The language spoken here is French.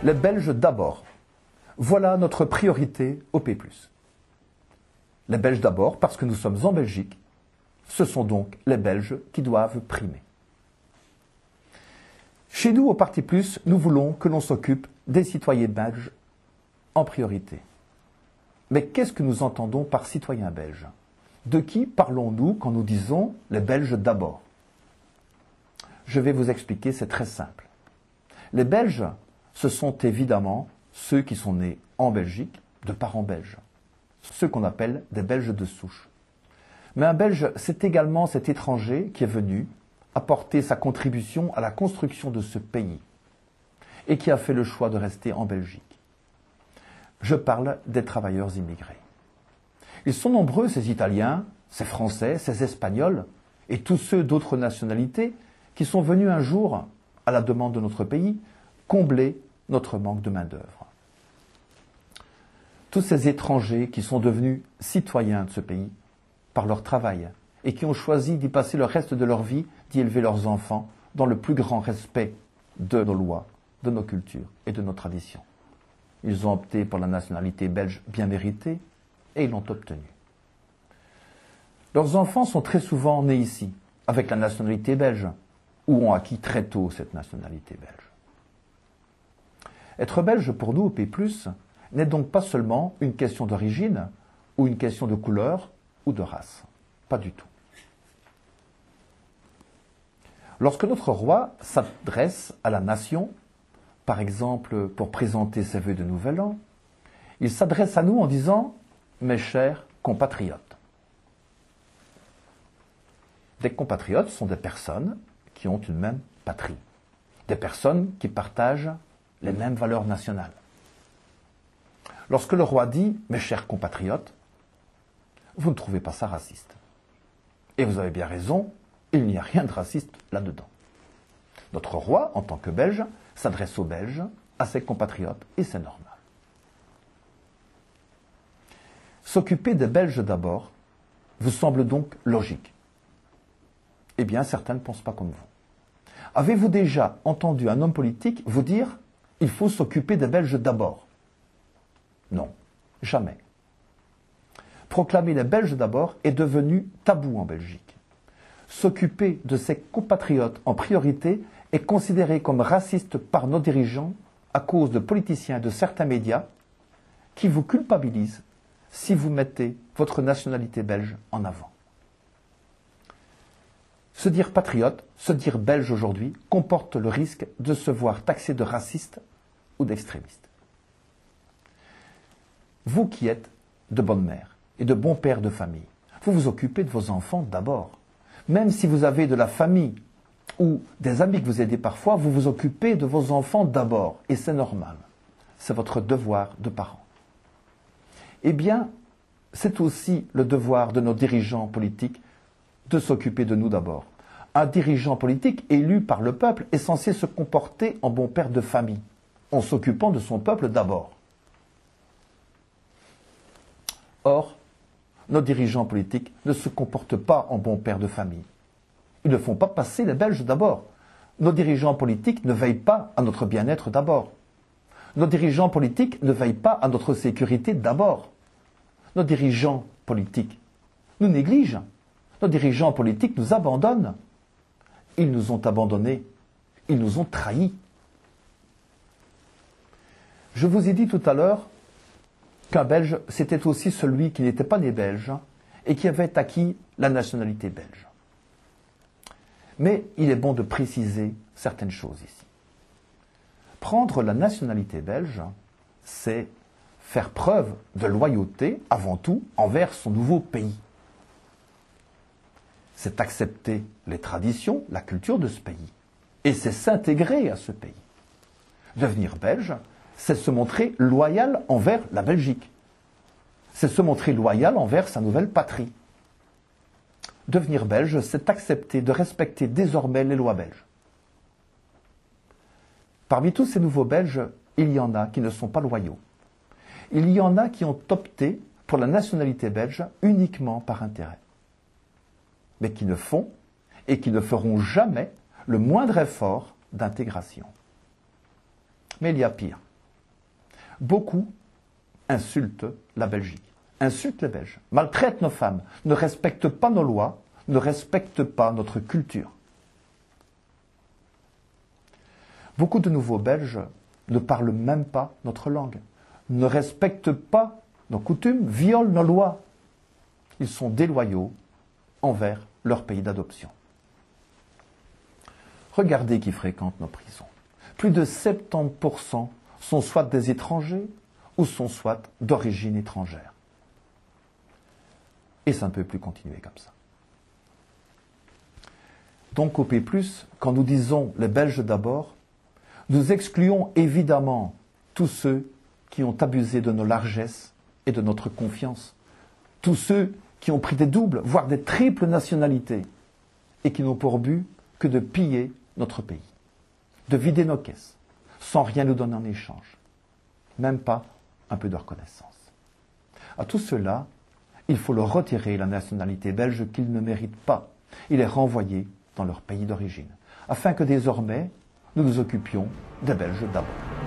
Les Belges d'abord. Voilà notre priorité au P+. Les Belges d'abord parce que nous sommes en Belgique. Ce sont donc les Belges qui doivent primer. Chez nous, au Parti Plus, nous voulons que l'on s'occupe des citoyens belges en priorité. Mais qu'est-ce que nous entendons par citoyens belges? De qui parlons-nous quand nous disons les Belges d'abord? Je vais vous expliquer, c'est très simple. Les Belges, ce sont évidemment ceux qui sont nés en Belgique, de parents belges. Ceux qu'on appelle des Belges de souche. Mais un Belge, c'est également cet étranger qui est venu apporter sa contribution à la construction de ce pays et qui a fait le choix de rester en Belgique. Je parle des travailleurs immigrés. Ils sont nombreux, ces Italiens, ces Français, ces Espagnols et tous ceux d'autres nationalités qui sont venus un jour, à la demande de notre pays, combler notre manque de main-d'œuvre. Tous ces étrangers qui sont devenus citoyens de ce pays par leur travail et qui ont choisi d'y passer le reste de leur vie, d'y élever leurs enfants dans le plus grand respect de nos lois, de nos cultures et de nos traditions. Ils ont opté pour la nationalité belge bien méritée et ils l'ont obtenue. Leurs enfants sont très souvent nés ici, avec la nationalité belge, ou ont acquis très tôt cette nationalité belge. Être belge pour nous, au P+, n'est donc pas seulement une question d'origine ou une question de couleur ou de race. Pas du tout. Lorsque notre roi s'adresse à la nation, par exemple pour présenter ses vœux de nouvel an, il s'adresse à nous en disant « Mes chers compatriotes ». Des compatriotes sont des personnes qui ont une même patrie, des personnes qui partagent les mêmes valeurs nationales. Lorsque le roi dit « Mes chers compatriotes », vous ne trouvez pas ça raciste. Et vous avez bien raison, il n'y a rien de raciste là-dedans. Notre roi, en tant que Belge, s'adresse aux Belges, à ses compatriotes, et c'est normal. S'occuper des Belges d'abord vous semble donc logique. Eh bien, certains ne pensent pas comme vous. Avez-vous déjà entendu un homme politique vous dire « il faut s'occuper des Belges d'abord » ? Non, jamais. Proclamer les Belges d'abord est devenu tabou en Belgique. S'occuper de ses compatriotes en priorité est considéré comme raciste par nos dirigeants à cause de politiciens et de certains médias qui vous culpabilisent si vous mettez votre nationalité belge en avant. Se dire patriote, se dire belge aujourd'hui, comporte le risque de se voir taxé de raciste ou d'extrémiste. Vous qui êtes de bonnes mères et de bons pères de famille, vous vous occupez de vos enfants d'abord. Même si vous avez de la famille ou des amis que vous aidez parfois, vous vous occupez de vos enfants d'abord. Et c'est normal. C'est votre devoir de parent. Eh bien, c'est aussi le devoir de nos dirigeants politiques de s'occuper de nous d'abord. Un dirigeant politique élu par le peuple est censé se comporter en bon père de famille, en s'occupant de son peuple d'abord. Or, nos dirigeants politiques ne se comportent pas en bon père de famille. Ils ne font pas passer les Belges d'abord. Nos dirigeants politiques ne veillent pas à notre bien-être d'abord. Nos dirigeants politiques ne veillent pas à notre sécurité d'abord. Nos dirigeants politiques nous négligent. Nos dirigeants politiques nous abandonnent. Ils nous ont abandonnés. Ils nous ont trahis. Je vous ai dit tout à l'heure qu'un Belge, c'était aussi celui qui n'était pas né belge et qui avait acquis la nationalité belge. Mais il est bon de préciser certaines choses ici. Prendre la nationalité belge, c'est faire preuve de loyauté, avant tout, envers son nouveau pays. C'est accepter les traditions, la culture de ce pays. Et c'est s'intégrer à ce pays. Devenir belge, c'est se montrer loyal envers la Belgique. C'est se montrer loyal envers sa nouvelle patrie. Devenir belge, c'est accepter de respecter désormais les lois belges. Parmi tous ces nouveaux Belges, il y en a qui ne sont pas loyaux. Il y en a qui ont opté pour la nationalité belge uniquement par intérêt. Mais qui ne font et qui ne feront jamais le moindre effort d'intégration. Mais il y a pire. Beaucoup insultent la Belgique, insultent les Belges, maltraitent nos femmes, ne respectent pas nos lois, ne respectent pas notre culture. Beaucoup de nouveaux Belges ne parlent même pas notre langue, ne respectent pas nos coutumes, violent nos lois. Ils sont déloyaux envers leur pays d'adoption. Regardez qui fréquentent nos prisons. Plus de 70% sont soit des étrangers ou sont soit d'origine étrangère. Et ça ne peut plus continuer comme ça. Donc au P+, quand nous disons les Belges d'abord, nous excluons évidemment tous ceux qui ont abusé de nos largesses et de notre confiance, tous ceux qui ont pris des doubles, voire des triples nationalités, et qui n'ont pour but que de piller notre pays, de vider nos caisses, sans rien nous donner en échange, même pas un peu de reconnaissance. À tout cela, il faut leur retirer la nationalité belge qu'ils ne méritent pas et les renvoyer dans leur pays d'origine, afin que désormais, nous nous occupions des Belges d'abord.